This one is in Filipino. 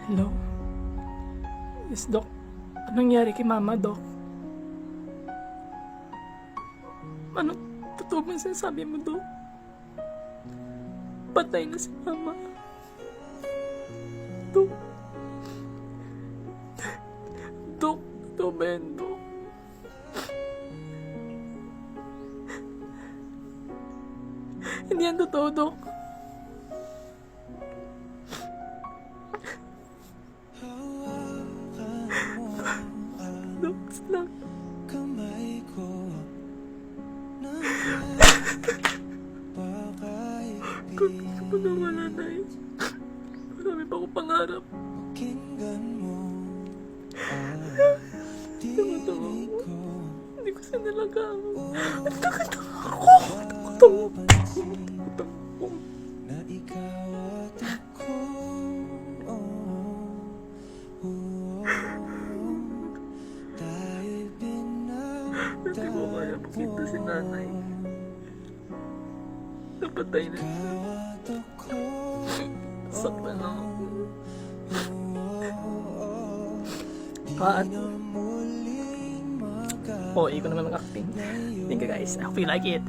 Hello? Yes, Doc. Anong nangyari kay Mama, Doc? Ano? Totoo ba sinasabi mo, Doc? Patay na si Mama. Doc? Doc? Totoo ba yan, Doc? Hindi yan totoo, Doc. Doc, lang. Kamay ko Kung nawala na eh. Marami pa akong pangarap. pakinggan mo Tama-tama dinig ko. ko Hindi ko sinalagaan. Ang takot ako. Takot ako. na ikaw at ako. Tayo'y Hindi ko kaya makita si nanay. Napatay na siya. ikaw at ako. Saktan lang ako. Di At, na muling oh, iko naman ang acting. Thank you guys. I hope you like it.